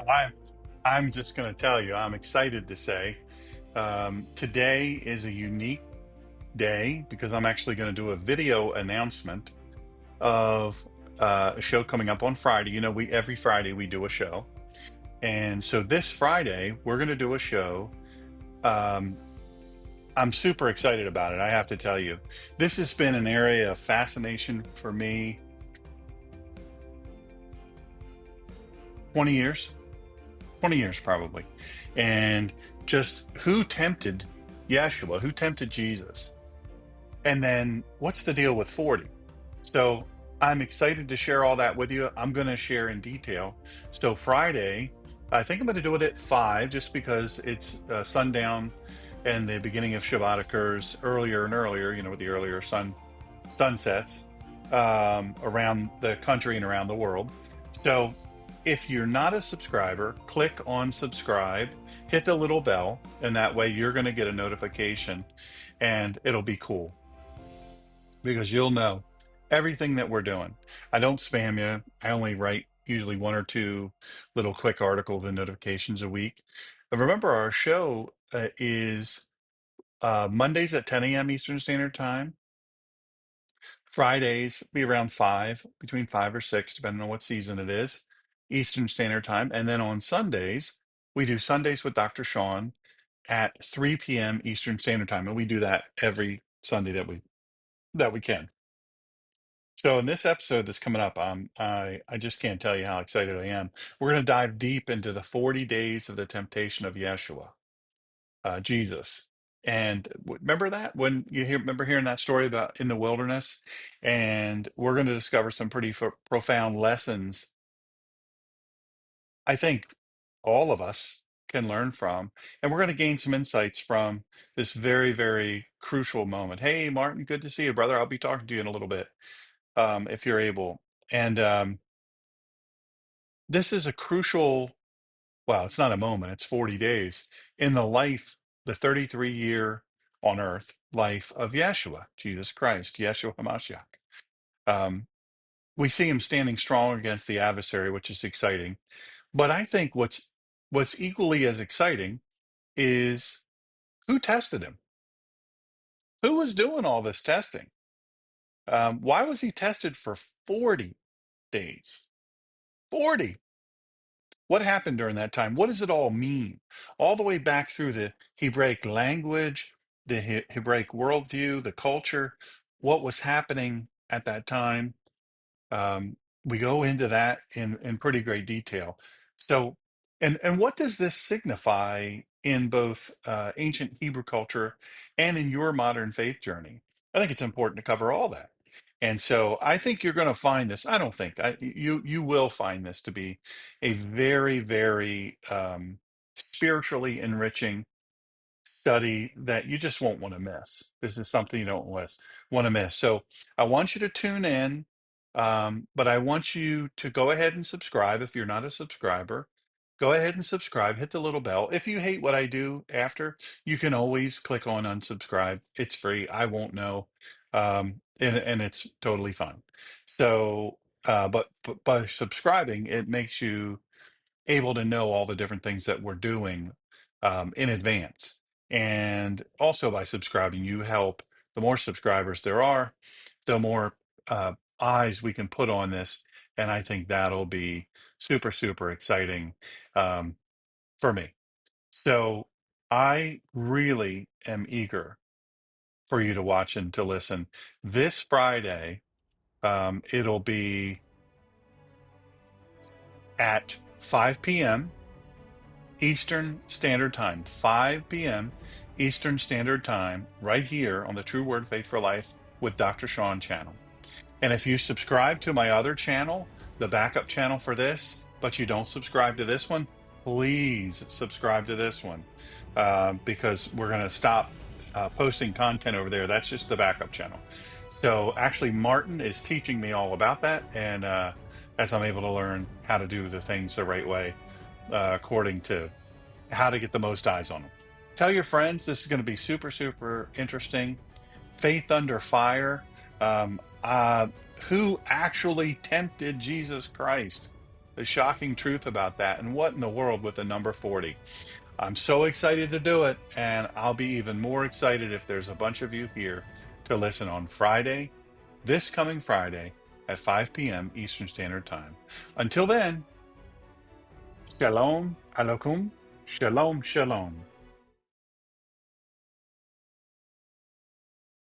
I'm I'm just going to tell you, I'm excited to say today is a unique day because I'm actually going to do a video announcement of a show coming up on Friday. You know, we every Friday we do a show, and so this Friday we're going to do a show. Um, I'm super excited about it. I have to tell you, this has been an area of fascination for me. 20 years, 20 years probably, and just who tempted Yeshua, who tempted Jesus. And then what's the deal with 40? So I'm excited to share all that with you. I'm going to share in detail. So Friday, I think I'm going to do it at 5 just because it's sundown and the beginning of Shabbat occurs earlier and earlier, with the earlier sunsets around the country and around the world. So if you're not a subscriber, click on subscribe, hit the little bell, and that way you're going to get a notification and it'll be cool because you'll know everything that we're doing. I don't spam you. I only write usually one or two little quick articles and notifications a week. But remember, our show is Mondays at 10 a.m. Eastern Standard Time. Fridays be around 5, between 5 or 6, depending on what season it is, Eastern Standard Time. And then on Sundays, we do Sundays with Dr. Sean at 3 p.m. Eastern Standard Time. And we do that every Sunday that we can. So in this episode that's coming up, I just can't tell you how excited I am. We're going to dive deep into the 40 days of the temptation of Yeshua, Jesus. And remember that when remember hearing that story about in the wilderness, and we're going to discover some pretty profound lessons. I think all of us can learn from, and we're going to gain some insights from this very, very crucial moment. Hey, Martin, good to see you, brother. I'll be talking to you in a little bit, if you're able. And this is a crucial, well, it's not a moment, it's 40 days in the life, the 33-year on earth life of Yeshua, Jesus Christ, Yeshua HaMashiach. Um, we see him standing strong against the adversary, which is exciting. But I think what's equally as exciting is who tested him? Who was doing all this testing? Why was he tested for 40 days? 40. What happened during that time? What does it all mean? All the way back through the Hebraic language, the Hebraic worldview, the culture, what was happening at that time. Um, we go into that in pretty great detail. So, and what does this signify in both ancient Hebrew culture and in your modern faith journey? I think it's important to cover all that. And so I think you're going to find this. I don't think you will find this to be a very, very spiritually enriching study that you just won't want to miss. This is something you don't want to miss. So I want you to tune in, but I want you to go ahead and subscribe if you're not a subscriber. Go ahead and subscribe, hit the little bell. If you hate what I do after, you can always click on unsubscribe. It's free. I won't know. And it's totally fine. So, but by subscribing, it makes you able to know all the different things that we're doing in advance. And also by subscribing, you help. The more subscribers there are, the more eyes we can put on this. And I think that'll be super, super exciting um, for me. So I really am eager for you to watch and to listen. This Friday, it'll be at 5 p.m. Eastern Standard Time, 5 p.m. Eastern Standard Time, right here on the True Word Faith for Life with Dr. Sean channel. And if you subscribe to my other channel, the backup channel for this, but you don't subscribe to this one, please subscribe to this one because we're going to stop posting content over there. That's just the backup channel. So actually, Martin is teaching me all about that. And as I'm able to learn how to do the things the right way, according to how to get the most eyes on them. Tell your friends this is going to be super, super interesting. Faith under fire. Um, uh, who actually tempted Jesus Christ? the shocking truth about that. And what in the world with the number 40? I'm so excited to do it. And I'll be even more excited if there's a bunch of you here to listen on Friday, this coming Friday at 5 p.m. Eastern Standard Time. Until then, Shalom Aleichem. Shalom, shalom.